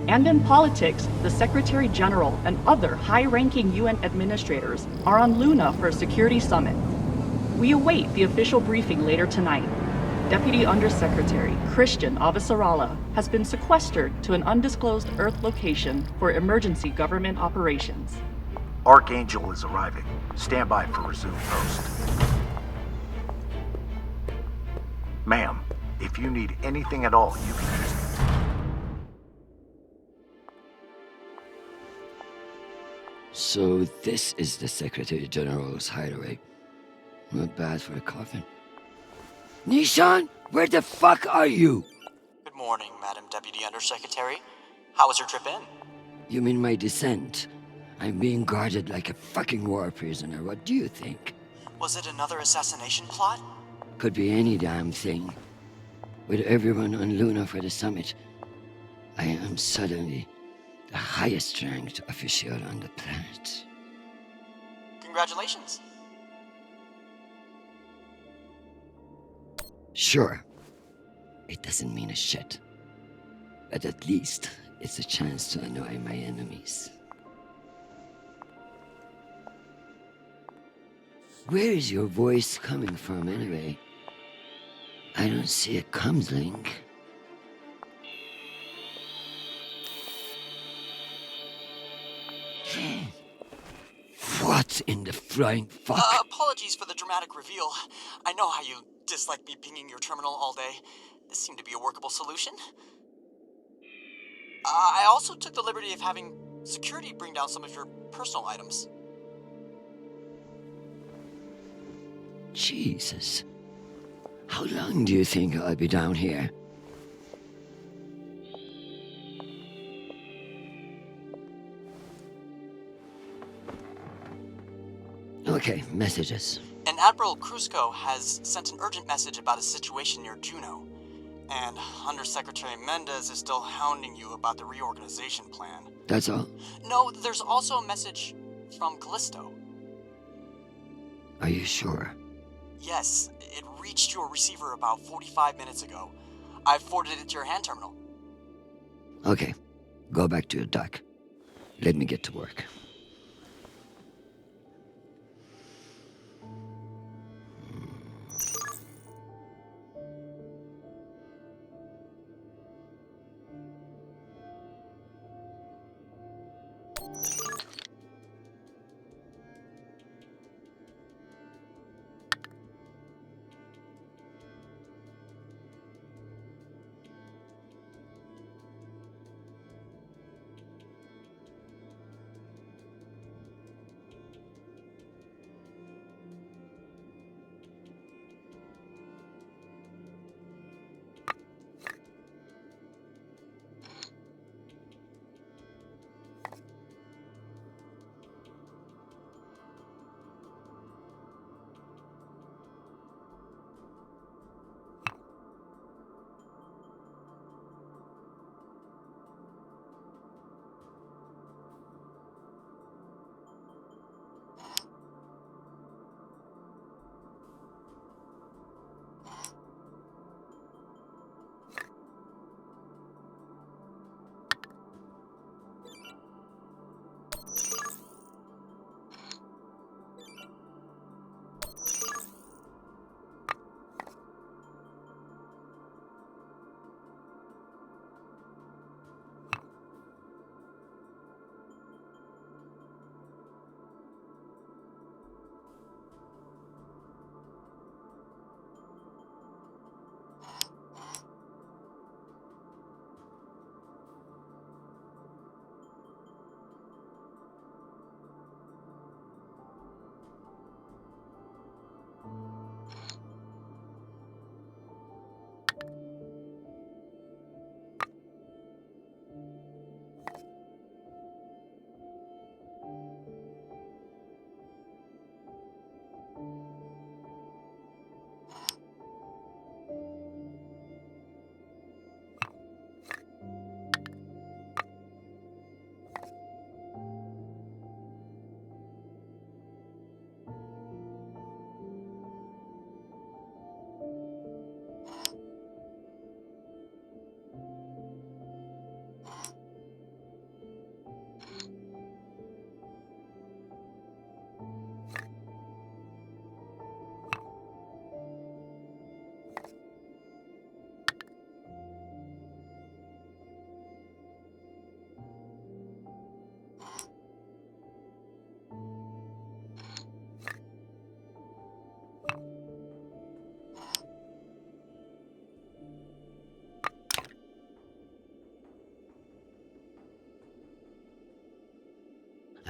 And in politics, the Secretary General and other high-ranking UN administrators are on Luna for a security summit. We await the official briefing later tonight. Deputy Undersecretary Christian Avasarala has been sequestered to an undisclosed Earth location for emergency government operations. Archangel is arriving. Stand by for resume post. Ma'am, if you need anything at all, you can use me. So this is the Secretary General's hideaway. Not bad for a coffin. Nishan, where the fuck are you? Good morning, Madam Deputy Undersecretary. How was your trip in? You mean my descent? I'm being guarded like a fucking war prisoner. What do you think? Was it another assassination plot? Could be any damn thing. With everyone on Luna for the summit, I am suddenly the highest ranked official on the planet. Congratulations. Sure. It doesn't mean a shit. But at least it's a chance to annoy my enemies. Where is your voice coming from anyway? I don't see a comms link. What in the flying fuck? Apologies for the dramatic reveal. I know how you dislike me pinging your terminal all day. This seemed to be a workable solution. I also took the liberty of having security bring down some of your personal items. Jesus. How long do you think I'll be down here? Okay, messages. And Admiral Krusco has sent an urgent message about a situation near Juno. And Undersecretary Mendez is still hounding you about the reorganization plan. That's all? No, there's also a message from Callisto. Are you sure? Yes, it reached your receiver about 45 minutes ago. I've forwarded it to your hand terminal. Okay, go back to your dock. Let me get to work.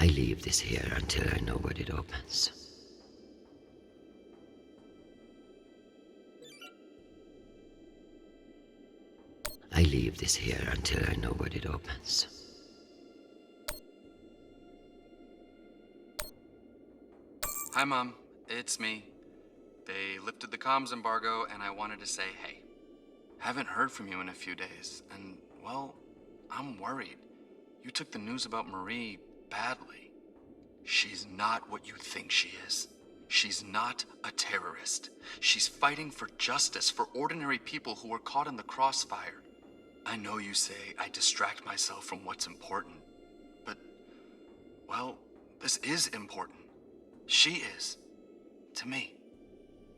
I leave this here until I know what it opens. I leave this here until I know what it opens. Hi, Mom. It's me. They lifted the comms embargo, and I wanted to say hey. Haven't heard from you in a few days, and, well, I'm worried. You took the news about Marie badly. She's not what you think she is. She's not a terrorist. She's fighting for justice for ordinary people who were caught in the crossfire. I know you say I distract myself from what's important, but, well, this is important. She is. To me.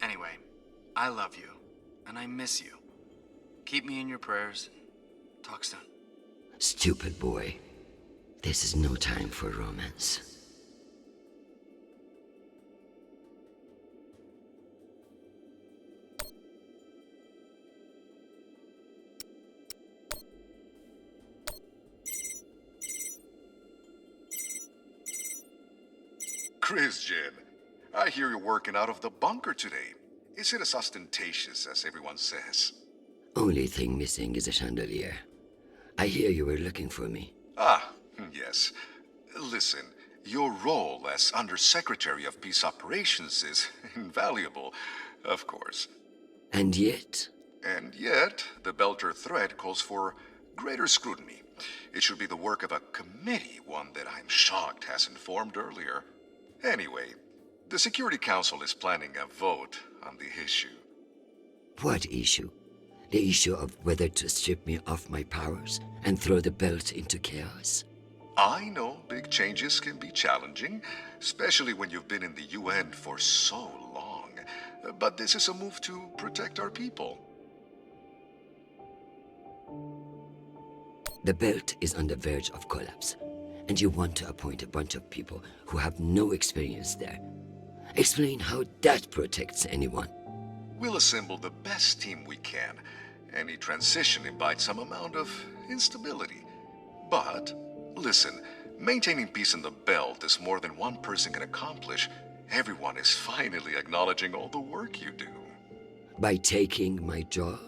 Anyway, I love you, and I miss you. Keep me in your prayers. Talk soon. Stupid boy. This is no time for romance. Christian, I hear you're working out of the bunker today. Is it as ostentatious as everyone says? Only thing missing is a chandelier. I hear you were looking for me. Ah, yes. Listen, your role as Undersecretary of Peace Operations is invaluable, of course. And yet, And yet, the Belter threat calls for greater scrutiny. It should be the work of a committee, one that I'm shocked hasn't formed earlier. Anyway, the Security Council is planning a vote on the issue. what issue? The issue of whether to strip me of my powers and throw the belt into chaos? I know big changes can be challenging, especially when you've been in the UN for so long. But this is a move to protect our people. The belt is on the verge of collapse, and you want to appoint a bunch of people who have no experience there. Explain how that protects anyone. We'll assemble the best team we can. Any transition invites some amount of instability. But, listen, maintaining peace in the belt is more than one person can accomplish. Everyone is finally acknowledging all the work you do. By taking my job?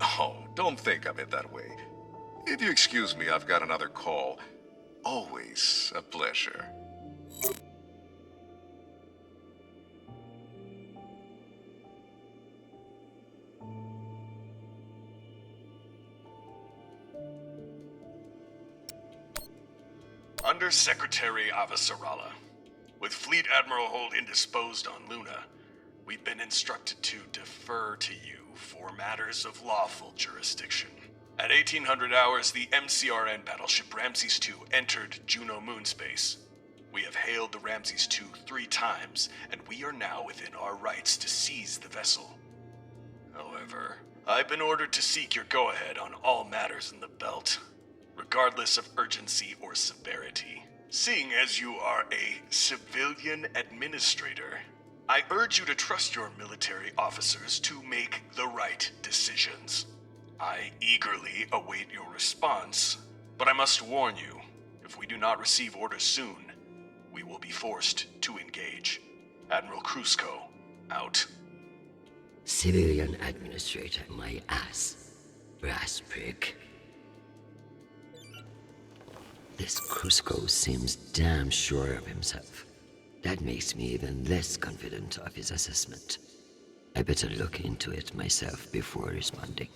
Oh, don't think of it that way. If you excuse me, I've got another call. Always a pleasure. Undersecretary Avasarala. With Fleet Admiral Holt indisposed on Luna, we've been instructed to defer to you for matters of lawful jurisdiction. At 1800 hours, the MCRN battleship Ramses II entered Juno moonspace. We have hailed the Ramses II 3 times, and we are now within our rights to seize the vessel. However, I've been ordered to seek your go-ahead on all matters in the belt, regardless of urgency or severity. Seeing as you are a civilian administrator, I urge you to trust your military officers to make the right decisions. I eagerly await your response, but I must warn you, if we do not receive orders soon, we will be forced to engage. Admiral Krusko, out. Civilian administrator, my ass. Brass prick. This Krusko seems damn sure of himself. That makes me even less confident of his assessment. I better look into it myself before responding.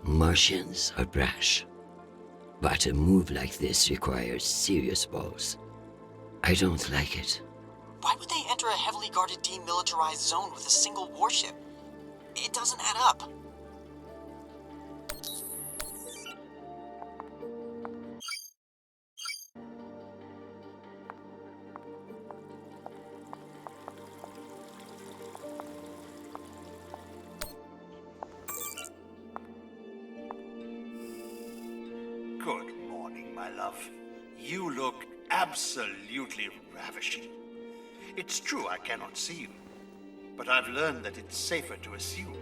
Martians are brash. But a move like this requires serious balls. I don't like it. Why would they enter a heavily guarded demilitarized zone with a single warship? It doesn't add up. Good morning, my love. You look absolutely ravishing. It's true I cannot see you, but I've learned that it's safer to assume.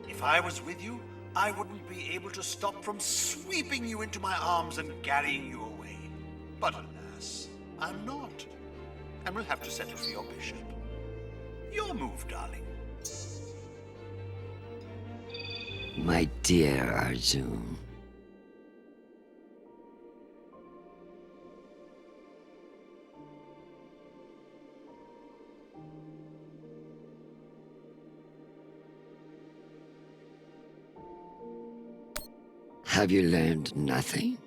If I was with you, I wouldn't be able to stop from sweeping you into my arms and carrying you away. But alas, I'm not, and will have to settle for your bishop. Your move, darling. My dear Arjun. Have you learned nothing?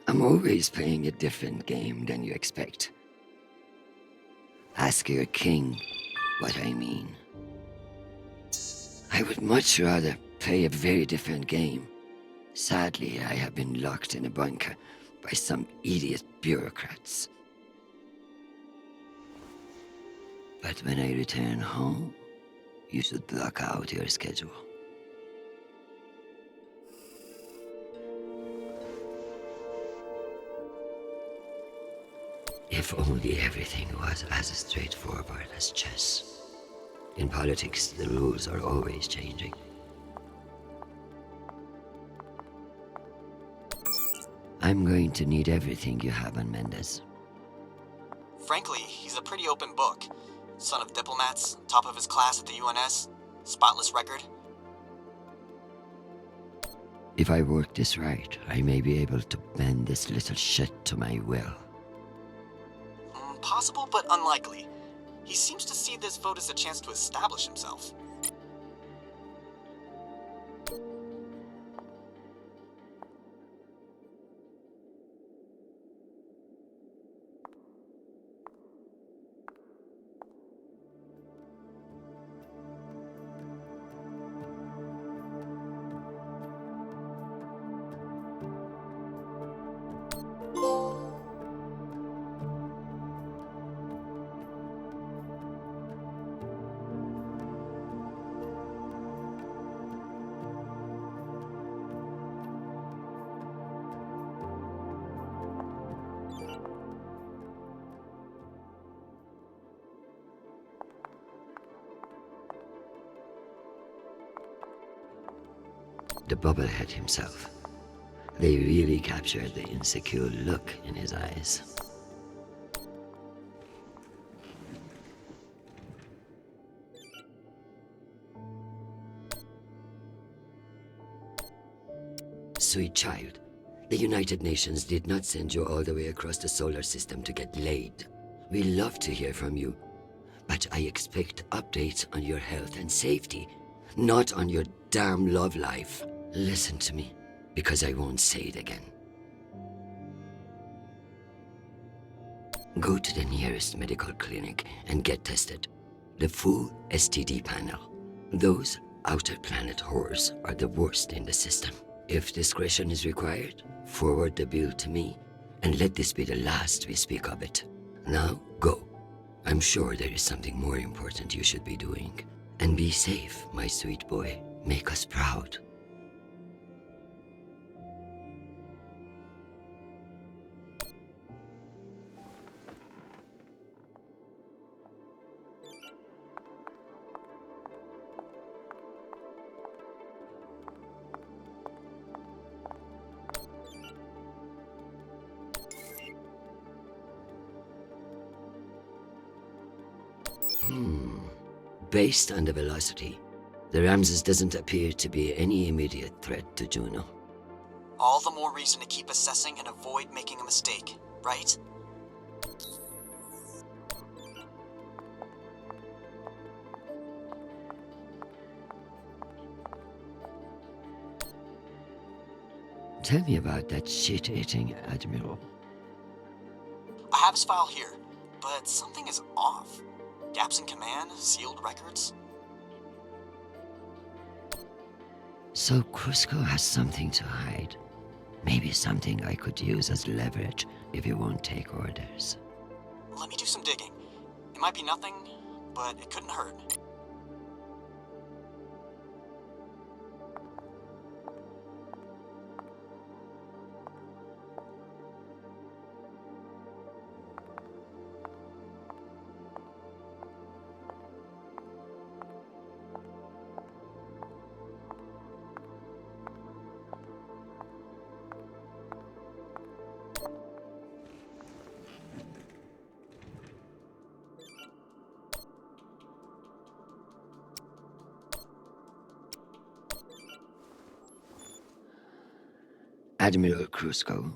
I'm always playing a different game than you expect. Ask your king what I mean. I would much rather play a very different game. Sadly, I have been locked in a bunker by some idiot bureaucrats. But when I return home, you should block out your schedule. If only everything was as straightforward as chess. In politics, the rules are always changing. I'm going to need everything you have on Mendez. Frankly, he's a pretty open book. Son of diplomats, top of his class at the UNS, spotless record. If I work this right, I may be able to bend this little shit to my will. Possible, but unlikely. He seems to see this vote as a chance to establish himself. The bubblehead himself. They really captured the insecure look in his eyes. Sweet child, the United Nations did not send you all the way across the solar system to get laid. We love to hear from you, but I expect updates on your health and safety, not on your damn love life. Listen to me, because I won't say it again. Go to the nearest medical clinic and get tested. The full STD panel. Those outer planet whores are the worst in the system. If discretion is required, forward the bill to me, and let this be the last we speak of it. Now, go. I'm sure there is something more important you should be doing. And be safe, my sweet boy. Make us proud. Based on the velocity, the Ramses doesn't appear to be any immediate threat to Juno. All the more reason to keep assessing and avoid making a mistake, right? Tell me about that shit-eating admiral. I have his file here, but something is off. Gaps in command, sealed records. So Cusco has something to hide. Maybe something I could use as leverage if you won't take orders. Let me do some digging. It might be nothing, but it couldn't hurt. Admiral Cusco.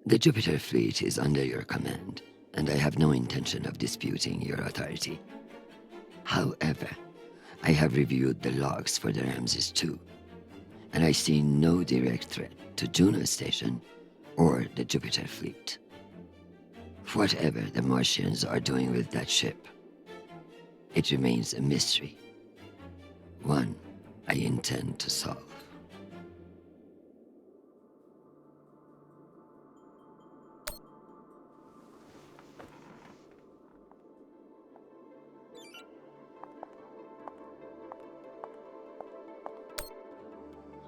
The Jupiter fleet is under your command, and I have no intention of disputing your authority. However, I have reviewed the logs for the Ramses II, and I see no direct threat to Juno Station or the Jupiter fleet. Whatever the Martians are doing with that ship, it remains a mystery. One I intend to solve.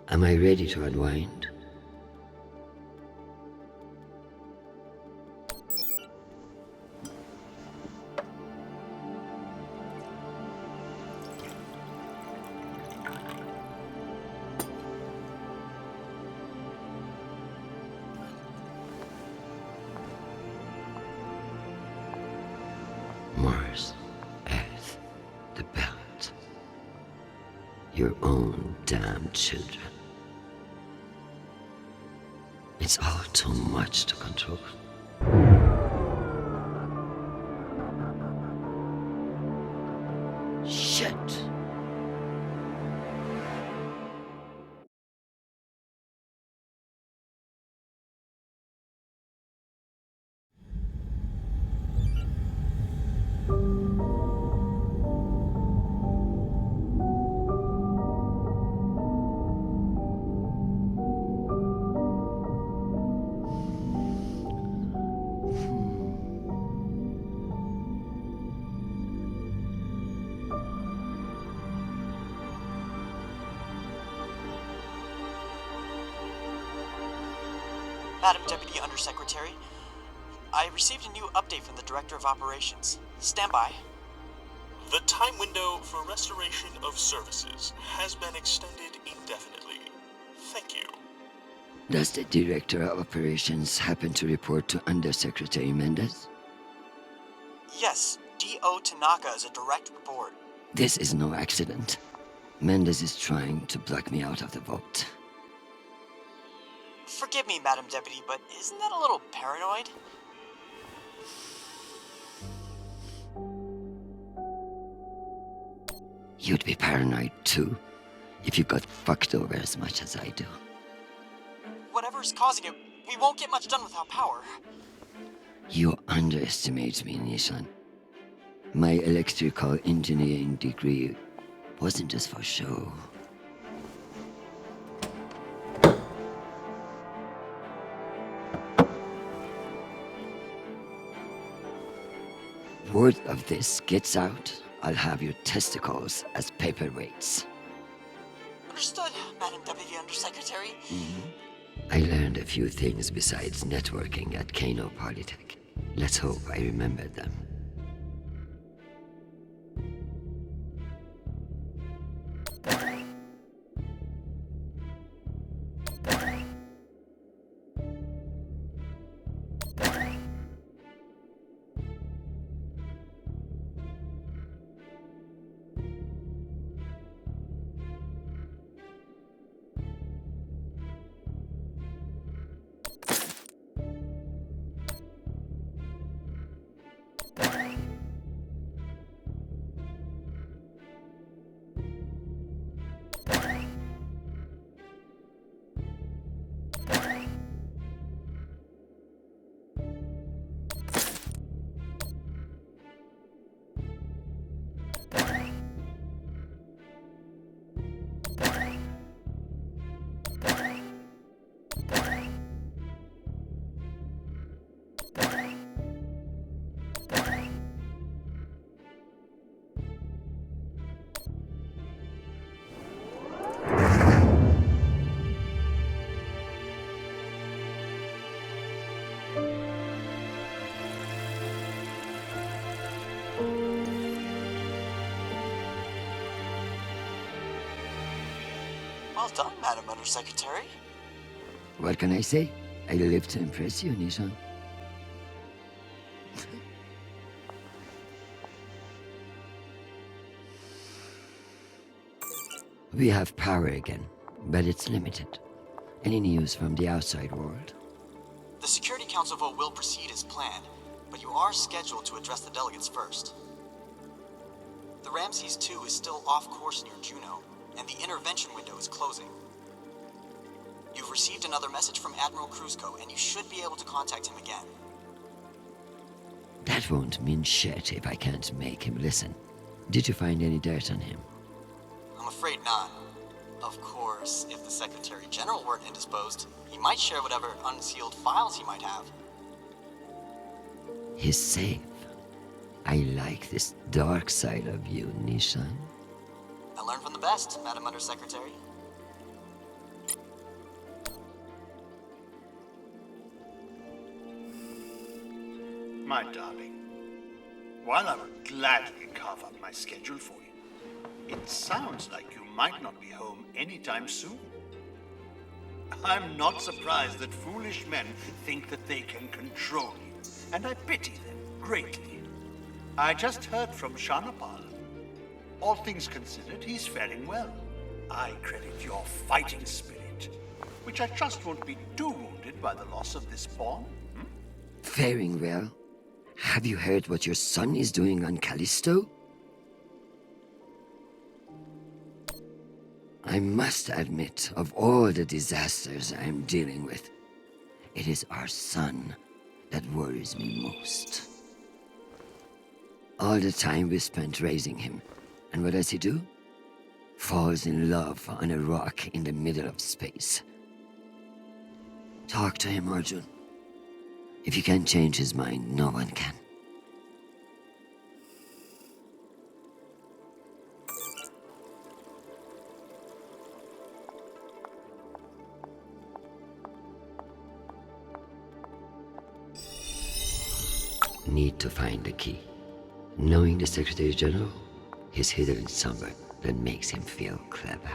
Am I ready to unwind? Mars, Earth, the belt. Your own damn children. It's all too much to control. Shit! Madam Deputy Undersecretary, I received a new update from the Director of Operations. Stand by. The time window for restoration of services has been extended indefinitely. Thank you. Does the Director of Operations happen to report to Undersecretary Mendez? Yes, D.O. Tanaka is a direct report. This is no accident. Mendez is trying to block me out of the vault. Forgive me, Madam Deputy, but isn't that a little paranoid? You'd be paranoid too, if you got fucked over as much as I do. Whatever's causing it, we won't get much done without power. You underestimate me, Nishan. My electrical engineering degree wasn't just for show. Word of this gets out, I'll have your testicles as paperweights. Understood, Madam Deputy Undersecretary. I learned a few things besides networking at Kano Polytech. Let's hope I remember them. Well done, Madam Undersecretary. What can I say? I live to impress you, Nishan. We have power again, but it's limited. Any news from the outside world? The Security Council vote will proceed as planned, but you are scheduled to address the delegates first. The Ramses 2 is still off course near Juno, and the intervention window is closing. You've received another message from Admiral Kruzko, and you should be able to contact him again. That won't mean shit if I can't make him listen. Did you find any dirt on him? I'm afraid not. Of course, if the Secretary General weren't indisposed, he might share whatever unsealed files he might have. He's safe. I like this dark side of you, Nishan. I learned from the best, Madam Undersecretary. My darling, while I would gladly carve up my schedule for you, it sounds like you might not be home anytime soon. I'm not surprised that foolish men think that they can control you, and I pity them greatly. I just heard from Shanapal. All things considered, he's faring well. I credit your fighting spirit, which I trust won't be too wounded by the loss of this pawn. Faring well? Have you heard what your son is doing on Callisto? I must admit, of all the disasters I'm dealing with, it is our son that worries me most. All the time we spent raising him, and what does he do? Falls in love on a rock in the middle of space. Talk to him, Arjun. If you can't change his mind, no one can. Need to find the key. Knowing the Secretary General, he's hidden somewhere that makes him feel clever.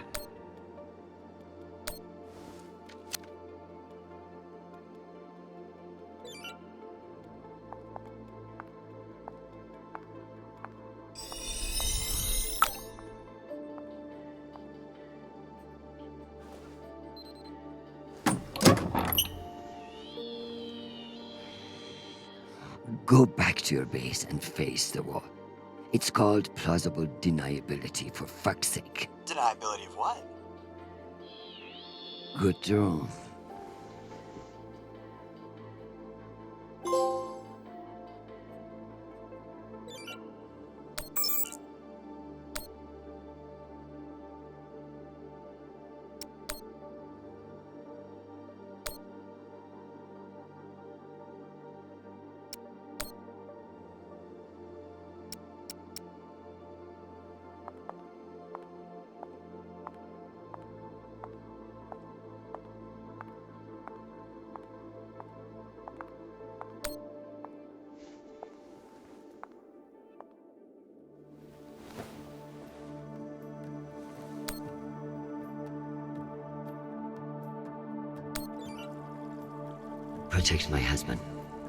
Go back to your base and face the wall. It's called plausible deniability, for fuck's sake. Deniability of what? Good draw. Protect my husband,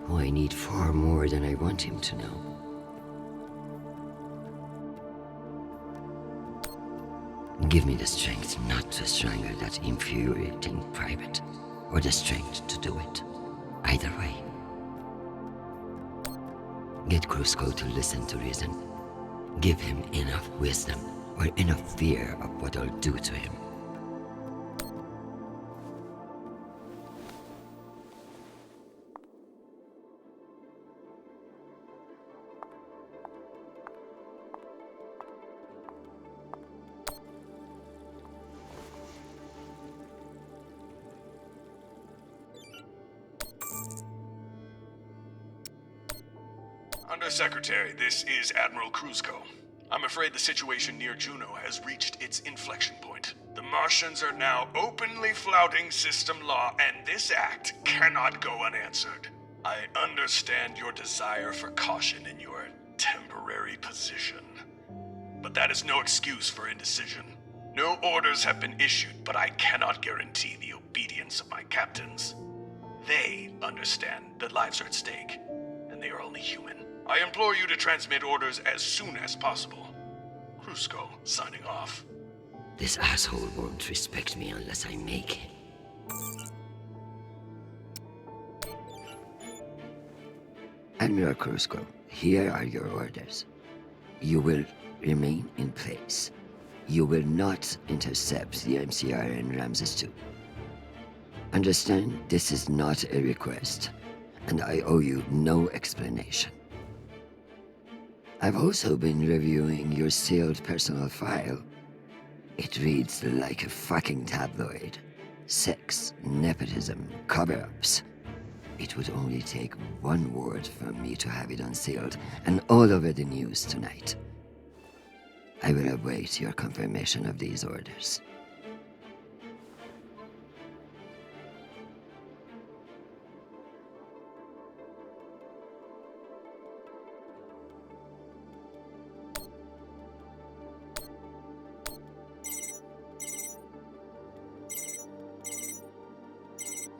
who I need far more than I want him to know. Give me the strength not to strangle that infuriating private, or the strength to do it. Either way. Get Kruzko to listen to reason. Give him enough wisdom, or enough fear of what I'll do to him. Undersecretary, this is Admiral Kruzko. I'm afraid the situation near Juno has reached its inflection point. The Martians are now openly flouting system law, and this act cannot go unanswered. I understand your desire for caution in your temporary position. But that is no excuse for indecision. No orders have been issued, but I cannot guarantee the obedience of my captains. They understand that lives are at stake, and they are only human. I implore you to transmit orders as soon as possible. Crusoe, signing off. This asshole won't respect me unless I make him. Admiral Crusoe, here are your orders. You will remain in place. You will not intercept the MCR in Ramses 2. Understand, this is not a request, and I owe you no explanation. I've also been reviewing your sealed personal file. It reads like a fucking tabloid. Sex, nepotism, cover-ups. It would only take one word from me to have it unsealed and all over the news tonight. I will await your confirmation of these orders.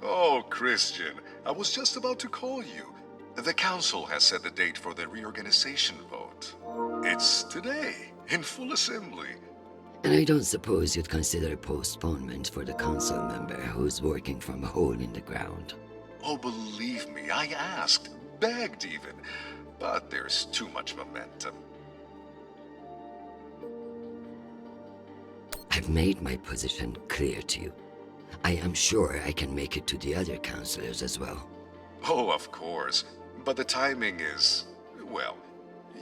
Oh, Christian, I was just about to call you. The council has set the date for the reorganization vote. It's today, in full assembly. And I don't suppose you'd consider a postponement for the council member who's working from a hole in the ground. Oh, believe me, I asked, begged even. But there's too much momentum. I've made my position clear to you. I am sure I can make it to the other councilors as well. Oh, of course. But the timing is, well,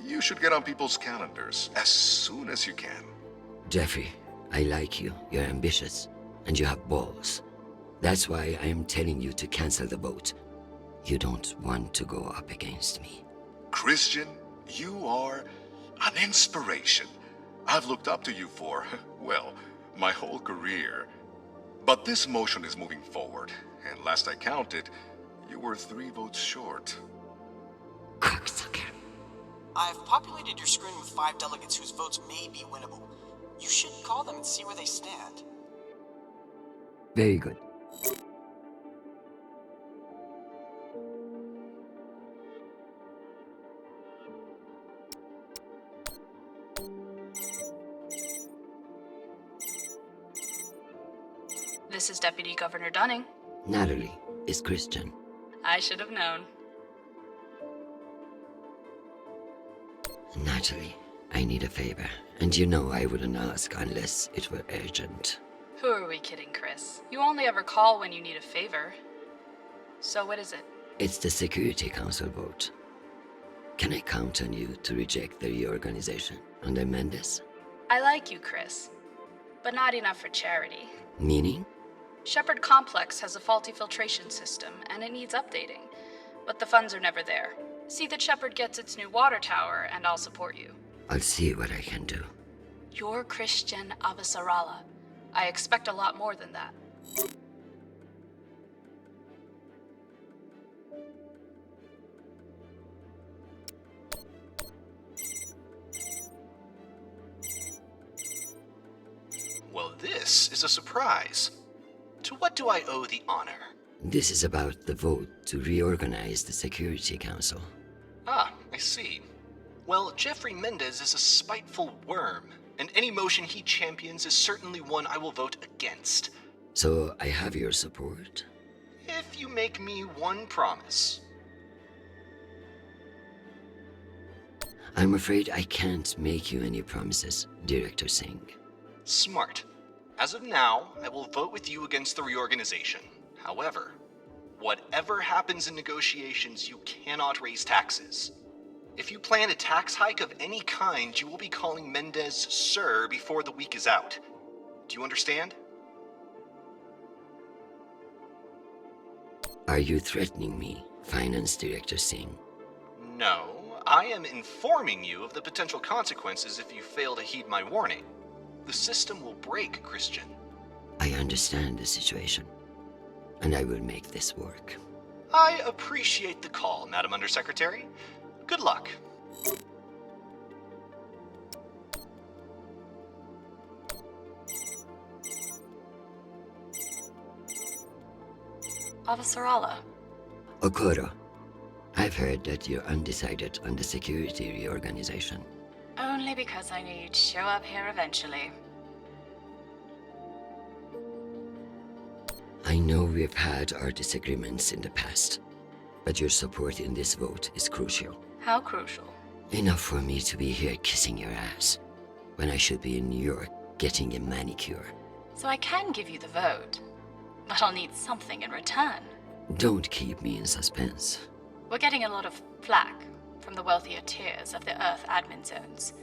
you should get on people's calendars as soon as you can. Jeffrey, I like you. You're ambitious, and you have balls. That's why I am telling you to cancel the vote. You don't want to go up against me. Christian, you are an inspiration. I've looked up to you for, well, my whole career. But this motion is moving forward, and last I counted, you were 3 votes short. Cocksucker. I've populated your screen with 5 delegates whose votes may be winnable. You should call them and see where they stand. Very good. This is Deputy Governor Dunning. Natalie is Christian. I should have known. Natalie, I need a favor, and you know I wouldn't ask unless it were urgent. Who are we kidding, Chris? You only ever call when you need a favor. So what is it? It's the Security Council vote. Can I count on you to reject the reorganization under Mendes? I like you, Chris. But not enough for charity. Meaning? Shepard Complex has a faulty filtration system, and it needs updating. But the funds are never there. See that Shepard gets its new water tower, and I'll support you. I'll see what I can do. You're Christian Avasarala. I expect a lot more than that. Well, this is a surprise. To what do I owe the honor? This is about the vote to reorganize the Security Council. Ah, I see. Well, Jeffrey Mendez is a spiteful worm, and any motion he champions is certainly one I will vote against. So I have your support? If you make me one promise. I'm afraid I can't make you any promises, Director Singh. Smart. As of now, I will vote with you against the reorganization. However, whatever happens in negotiations, you cannot raise taxes. If you plan a tax hike of any kind, you will be calling Mendez Sir before the week is out. Do you understand? Are you threatening me, Finance Director Singh? No, I am informing you of the potential consequences if you fail to heed my warning. The system will break, Christian. I understand the situation, and I will make this work. I appreciate the call, Madam Undersecretary. Good luck. Avasarala. Okoro, I've heard that you're undecided on the security reorganization. Only because I knew you'd show up here eventually. I know we've had our disagreements in the past, but your support in this vote is crucial. How crucial? Enough for me to be here kissing your ass, when I should be in New York getting a manicure. So I can give you the vote, but I'll need something in return. Don't keep me in suspense. We're getting a lot of flack from the wealthier tiers of the Earth admin zones.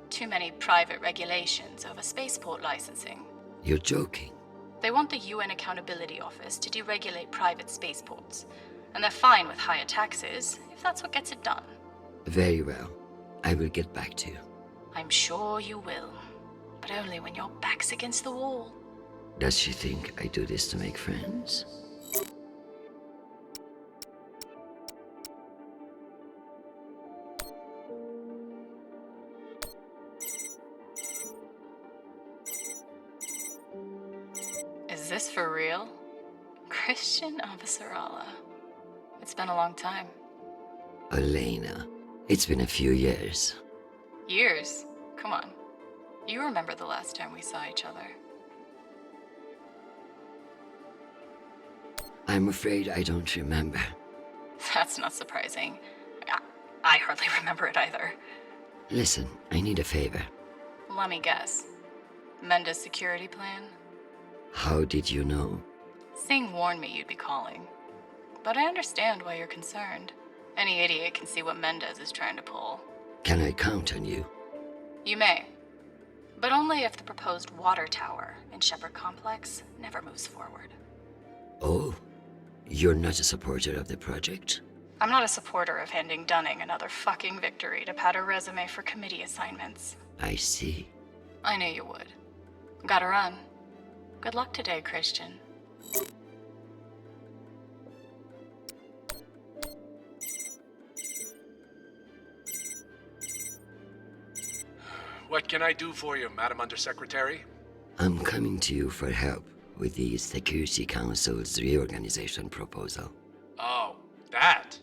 Too many private regulations over spaceport licensing. You're joking. They want the UN Accountability Office to deregulate private spaceports, and they're fine with higher taxes if that's what gets it done. Very well. I will get back to you. I'm sure you will, but only when your back's against the wall. Does she think I do this to make friends? Is this for real? Christian Avasarala. It's been a long time. Elena, it's been a few years. Years? Come on. You remember the last time we saw each other. I'm afraid I don't remember. That's not surprising. I hardly remember it either. Listen, I need a favor. Let me guess. Menda's security plan? How did you know? Singh warned me you'd be calling. But I understand why you're concerned. Any idiot can see what Mendez is trying to pull. Can I count on you? You may. But only if the proposed water tower in Shepherd Complex never moves forward. Oh, you're not a supporter of the project? I'm not a supporter of handing Dunning another fucking victory to pad her resume for committee assignments. I see. I knew you would. Gotta run. Good luck today, Christian. What can I do for you, Madam Undersecretary? I'm coming to you for help with the Security Council's reorganization proposal. Oh, that.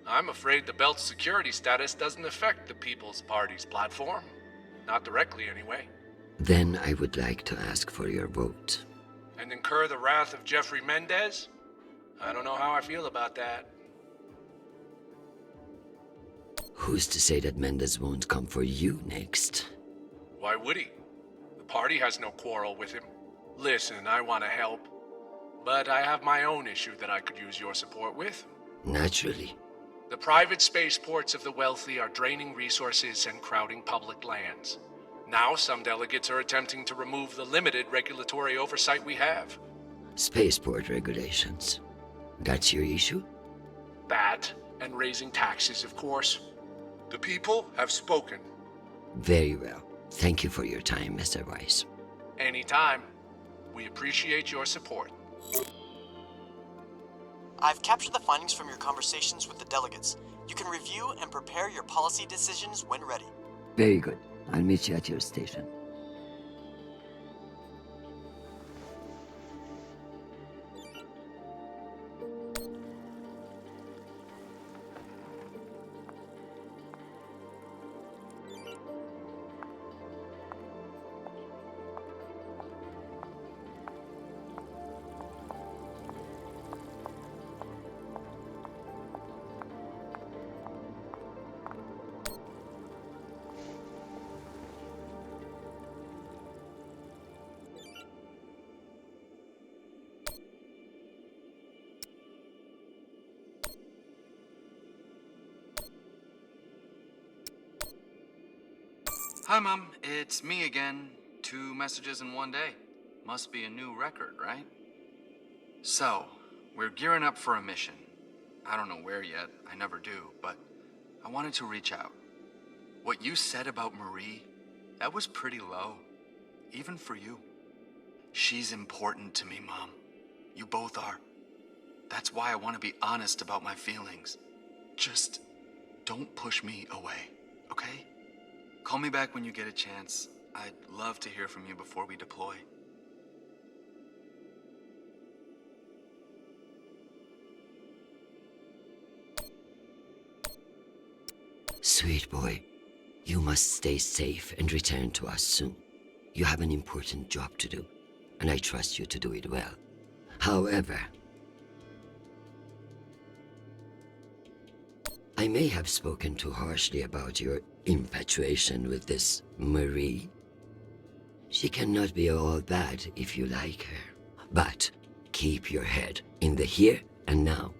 I'm afraid the belt's security status doesn't affect the People's Party's platform. Not directly, anyway. Then I would like to ask for your vote. And incur the wrath of Jeffrey Mendez? I don't know how I feel about that. Who's to say that Mendez won't come for you next? Why would he? The party has no quarrel with him. Listen, I want to help. But I have my own issue that I could use your support with. Naturally. The private spaceports of the wealthy are draining resources and crowding public lands. Now some delegates are attempting to remove the limited regulatory oversight we have. Spaceport regulations. That's your issue? That, and raising taxes, of course. The people have spoken. Very well. Thank you for your time, Mr. Weiss. Anytime. We appreciate your support. I've captured the findings from your conversations with the delegates. You can review and prepare your policy decisions when ready. Very good. I'll meet you at your station. Hi, Mom. It's me again. 2 messages in one day. Must be a new record, right? So, we're gearing up for a mission. I don't know where yet. I never do, but I wanted to reach out. What you said about Marie, that was pretty low. Even for you. She's important to me, Mom. You both are. That's why I want to be honest about my feelings. Just don't push me away, okay? Call me back when you get a chance. I'd love to hear from you before we deploy. Sweet boy, you must stay safe and return to us soon. You have an important job to do, and I trust you to do it well. However, I may have spoken too harshly about your infatuation with this Marie. She cannot be all bad if you like her. But keep your head in the here and now.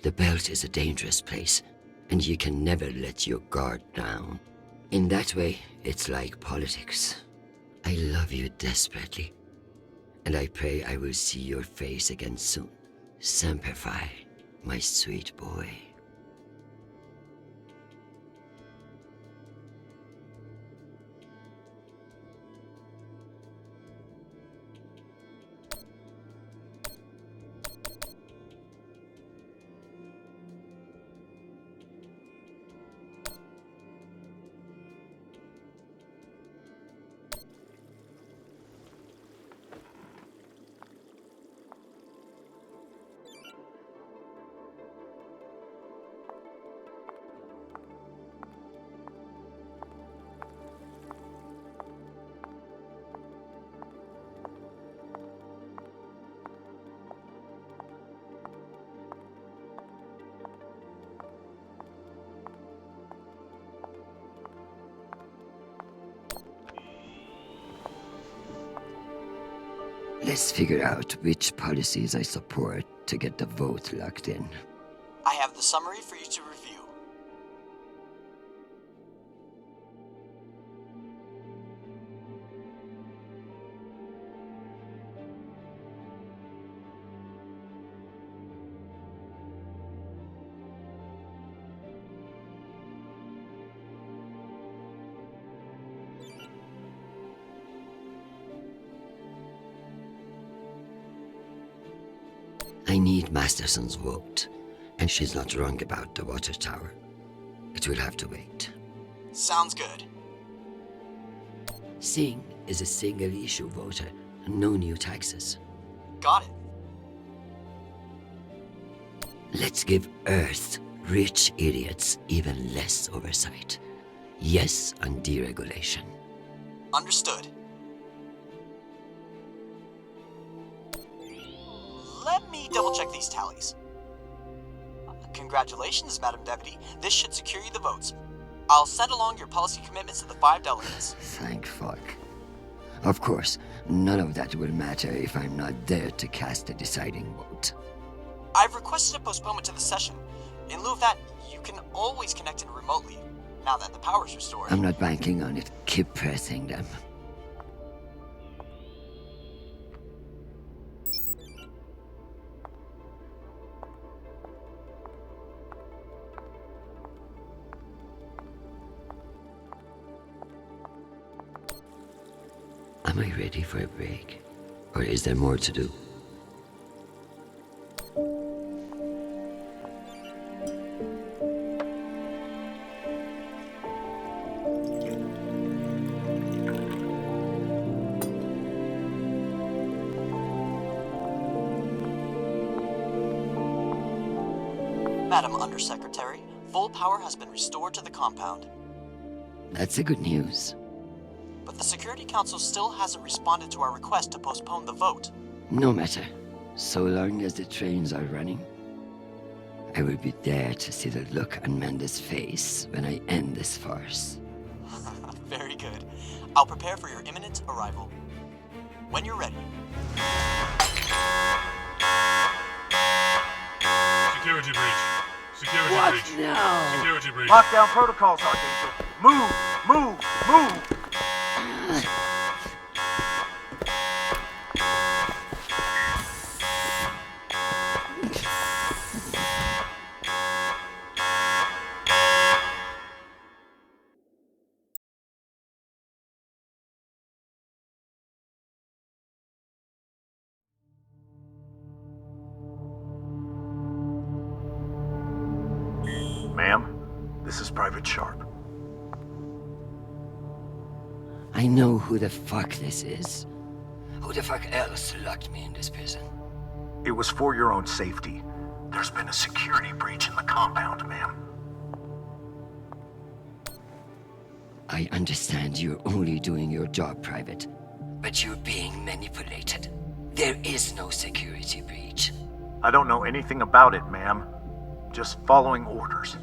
The belt is a dangerous place, and you can never let your guard down. In that way, it's like politics. I love you desperately, and I pray I will see your face again soon. Semper Fi, my sweet boy. Let's figure out which policies I support to get the vote locked in. I have the summary for you to review. I need Masterson's vote, and she's not wrong about the water tower. It will have to wait. Sounds good. Singh is a single-issue voter, no new taxes. Got it. Let's give Earth rich idiots even less oversight. Yes on deregulation. Understood. Let me double-check these tallies. Congratulations, Madam Deputy. This should secure you the votes. I'll send along your policy commitments to the 5 delegates. Thank fuck. Of course, none of that will matter if I'm not there to cast a deciding vote. I've requested a postponement to the session. In lieu of that, you can always connect in remotely, now that the power's restored. I'm not banking on it. Keep pressing them. Am I ready for a break? Or is there more to do? Madam Undersecretary, full power has been restored to the compound. That's the good news. But the Security Council still hasn't responded to our request to postpone the vote. No matter. So long as the trains are running, I will be there to see the look on Manda's face when I end this farce. Very good. I'll prepare for your imminent arrival. When you're ready. Security breach. Security What breach. now? Security breach. Lockdown protocols, Archangel. Move! Move! Move! Ma'am, this is Private Sharp. I know who the fuck this is. Who the fuck else locked me in this prison? It was for your own safety. There's been a security breach in the compound, ma'am. I understand you're only doing your job, Private, but you're being manipulated. There is no security breach. I don't know anything about it, ma'am. Just following orders.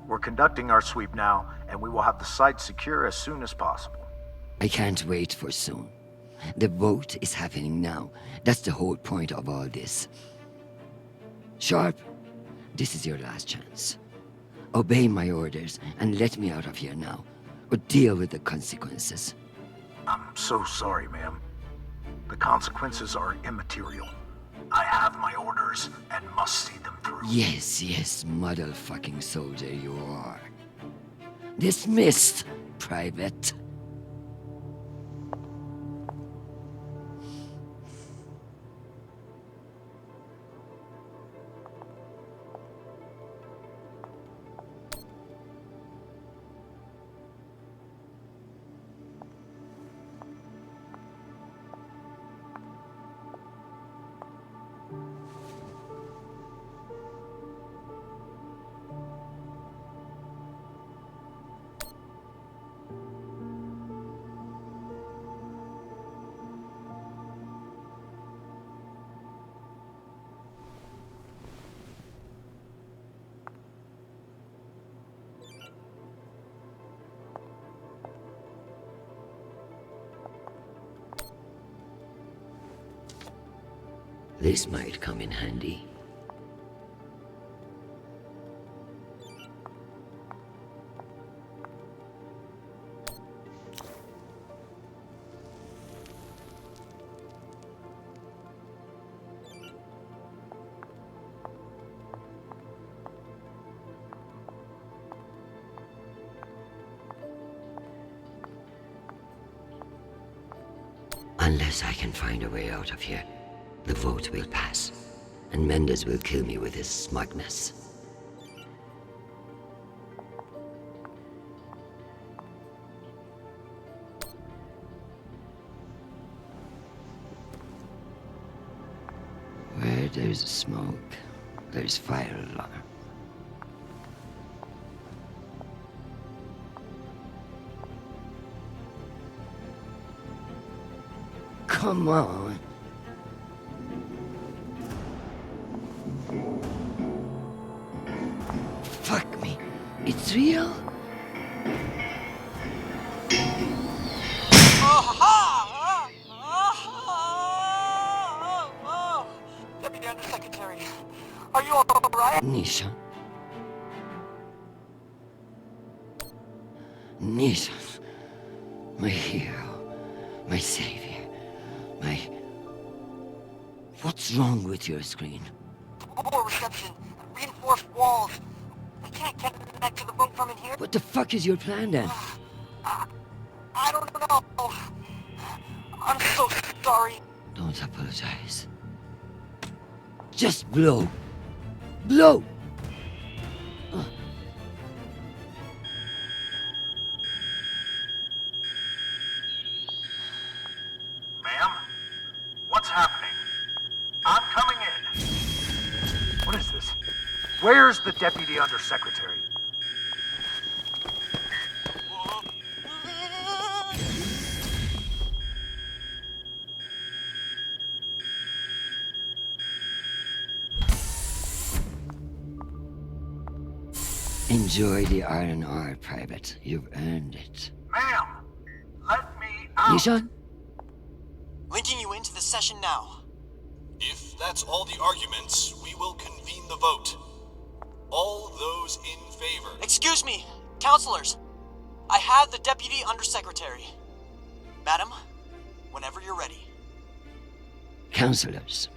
We're conducting our sweep now, and we will have the site secure as soon as possible. I can't wait for soon. The vote is happening now. That's the whole point of all this. Sharp, this is your last chance. Obey my orders and let me out of here now, or deal with the consequences. I'm so sorry, ma'am. The consequences are immaterial. I have my orders and must see them through. Yes, model fucking soldier you are. Dismissed, Private. This might come in handy. Unless I can find a way out of here, the vote will pass, and Mendes will kill me with his smugness. Where there's smoke, there's fire alarm. Come on. Fuck me. It's real? Deputy Undersecretary, are you alright? Nisha. Nisha. My hero. My savior. My... What's wrong with your screen? Poor reception. Reinforced walls. I can't connect to the room from in here. What the fuck is your plan then? I don't know. I'm so sorry. Don't apologize. Just blow. Blow! Ma'am? What's happening? I'm coming in. What is this? Where's the Deputy Undersecretary? Enjoy the R&R, Private. You've earned it. Ma'am! Let me out! Nishan? Linking you into the session now. If that's all the arguments, we will convene the vote. All those in favor. Excuse me, counselors. I have the Deputy Undersecretary. Madam, whenever you're ready. Counselors,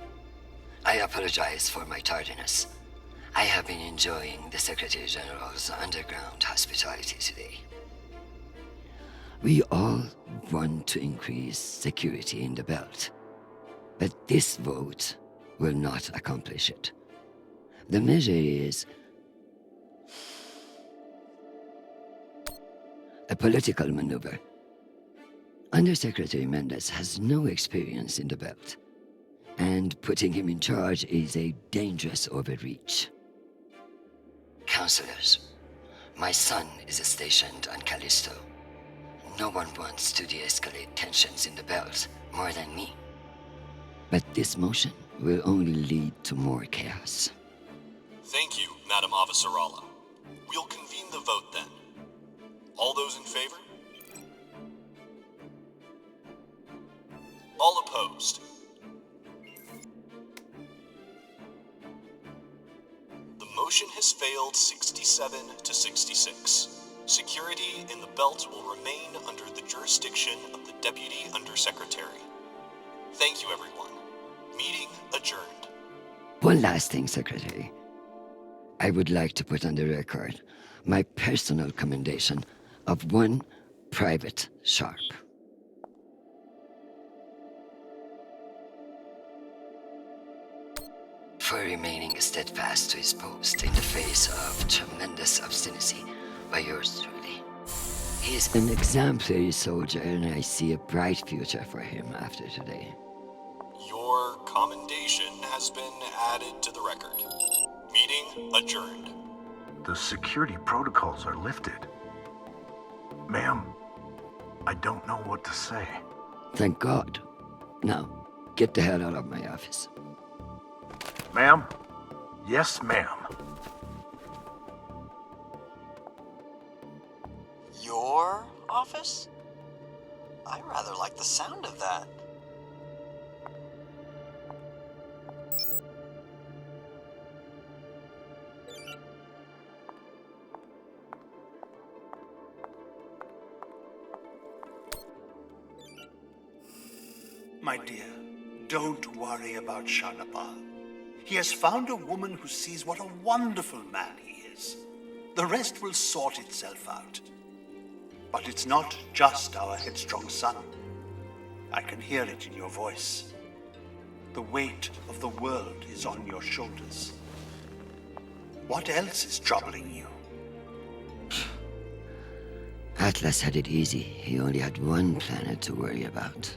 I apologize for my tardiness. I have been enjoying the Secretary General's underground hospitality today. We all want to increase security in the belt, but this vote will not accomplish it. The measure is a political maneuver. Undersecretary Mendes has no experience in the belt, and putting him in charge is a dangerous overreach. Counselors, My son is stationed on Callisto. No one wants to de-escalate tensions in the belt more than me. But this motion will only lead to more chaos. Thank you, Madam Avasarala. We'll convene the vote then. All those in favor? All opposed? The motion has failed 67 to 66. Security in the belt will remain under the jurisdiction of the Deputy Undersecretary. Thank you, everyone. Meeting adjourned. One last thing, Secretary. I would like to put on the record my personal commendation of one Private Sharp. For remaining steadfast to his post in the face of tremendous obstinacy by yours truly. He is an exemplary soldier, and I see a bright future for him after today. Your commendation has been added to the record. Meeting adjourned. The security protocols are lifted. Ma'am, I don't know what to say. Thank God. Now, get the hell out of my office. Ma'am? Yes, ma'am. Your office? I rather like the sound of that. My dear, don't worry about Shanapal. He has found a woman who sees what a wonderful man he is. The rest will sort itself out. But it's not just our headstrong son. I can hear it in your voice. The weight of the world is on your shoulders. What else is troubling you? Atlas had it easy. He only had one planet to worry about.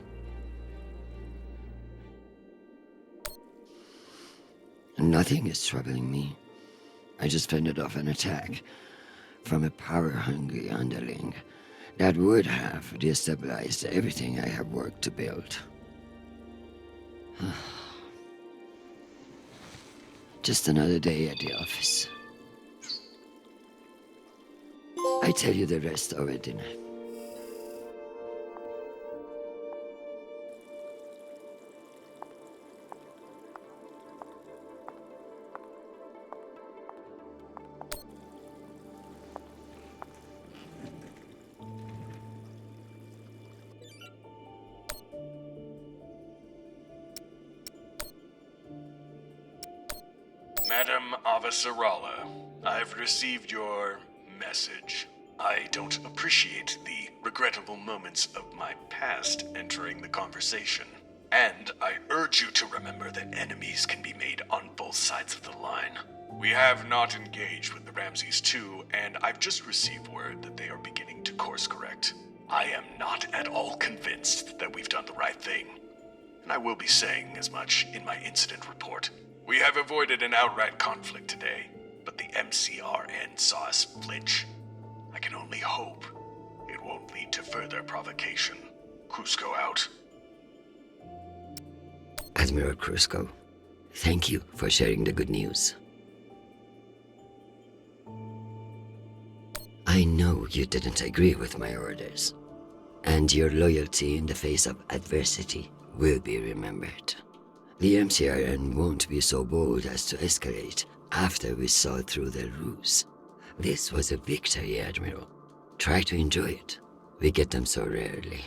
Nothing is troubling me. I just fended off an attack from a power-hungry underling that would have destabilized everything I have worked to build. Just another day at the office. I tell you the rest over dinner. Madam Avasarala, I've received your message. I don't appreciate the regrettable moments of my past entering the conversation. And I urge you to remember that enemies can be made on both sides of the line. We have not engaged with the Ramses 2, and I've just received word that they are beginning to course correct. I am not at all convinced that we've done the right thing, and I will be saying as much in my incident report. We have avoided an outright conflict today, but the MCRN saw us flinch. I can only hope it won't lead to further provocation. Cusco out. Admiral Cusco, thank you for sharing the good news. I know you didn't agree with my orders, and your loyalty in the face of adversity will be remembered. The MCRN won't be so bold as to escalate after we saw through their ruse. This was a victory, Admiral. Try to enjoy it. We get them so rarely.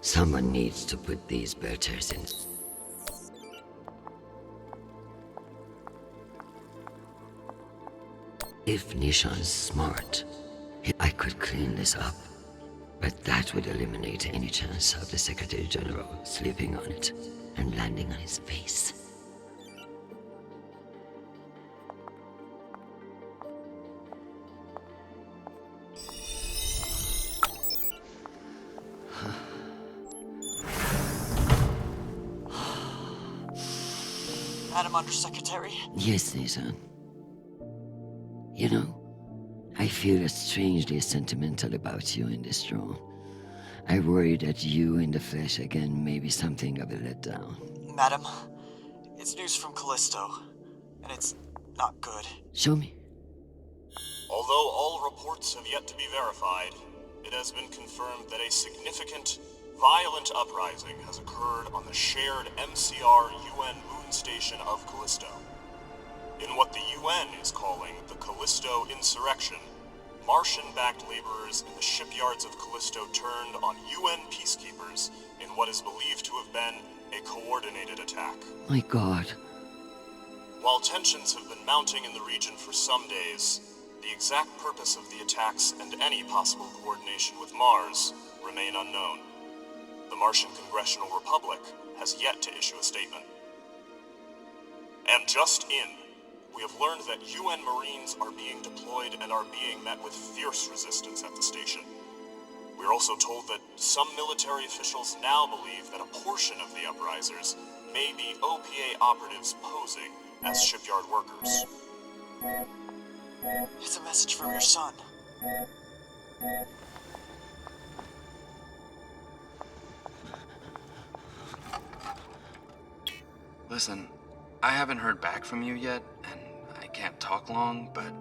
Someone needs to put these belters in. If Nishan's smart, I could clean this up, but that would eliminate any chance of the Secretary General slipping on it and landing on his face. Madam Undersecretary? Yes, Nathan. You know, I feel strangely sentimental about you in this room. I worry that you in the flesh again may be something of a letdown. Madam, it's news from Callisto, and it's not good. Show me. Although all reports have yet to be verified, it has been confirmed that a significant, violent uprising has occurred on the shared MCR UN moon station of Callisto. In what the UN is calling the Callisto Insurrection, Martian-backed laborers in the shipyards of Callisto turned on UN peacekeepers in what is believed to have been a coordinated attack. My God. While tensions have been mounting in the region for some days, the exact purpose of the attacks and any possible coordination with Mars remain unknown. The Martian Congressional Republic has yet to issue a statement. And just in, we have learned that UN Marines are being deployed and are being met with fierce resistance at the station. We are also told that some military officials now believe that a portion of the uprisers may be OPA operatives posing as shipyard workers. It's a message from your son. Listen, I haven't heard back from you yet, and I can't talk long, but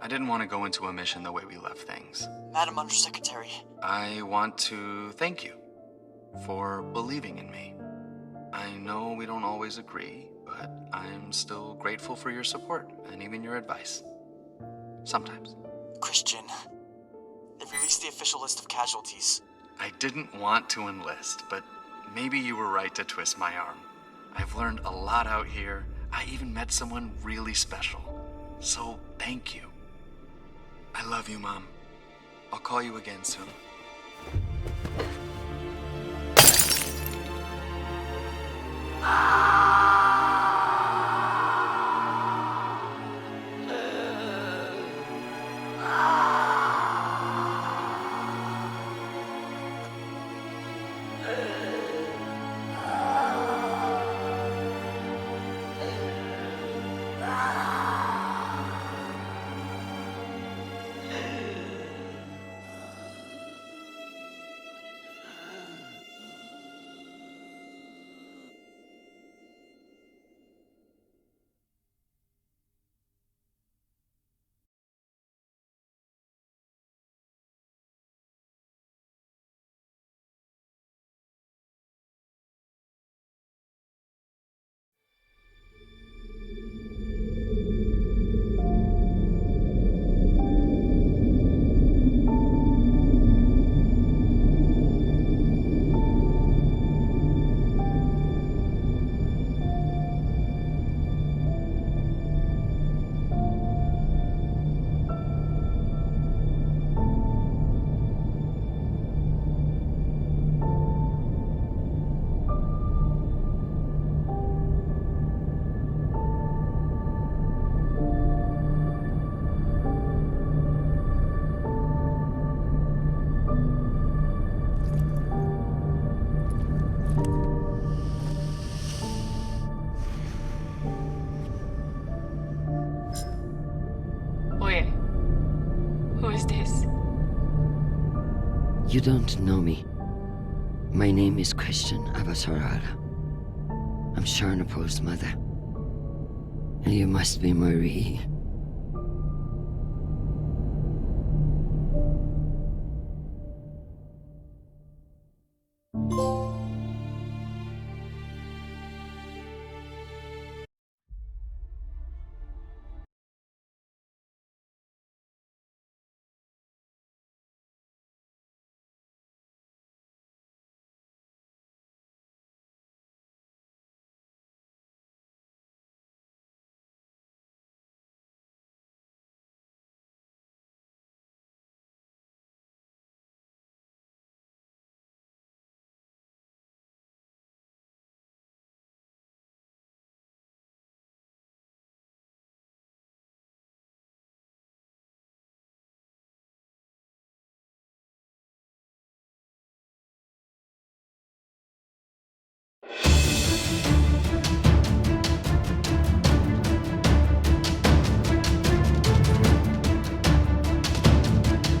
I didn't want to go into a mission the way we left things. Madam Undersecretary. I want to thank you for believing in me. I know we don't always agree, but I'm still grateful for your support and even your advice. Sometimes. Christian, they've released the official list of casualties. I didn't want to enlist, but maybe you were right to twist my arm. I've learned a lot out here. I even met someone really special. So, thank you. I love you, Mom. I'll call you again soon. You don't know me. My name is Christian Abasarala. I'm Sharnapol's mother. And you must be Marie.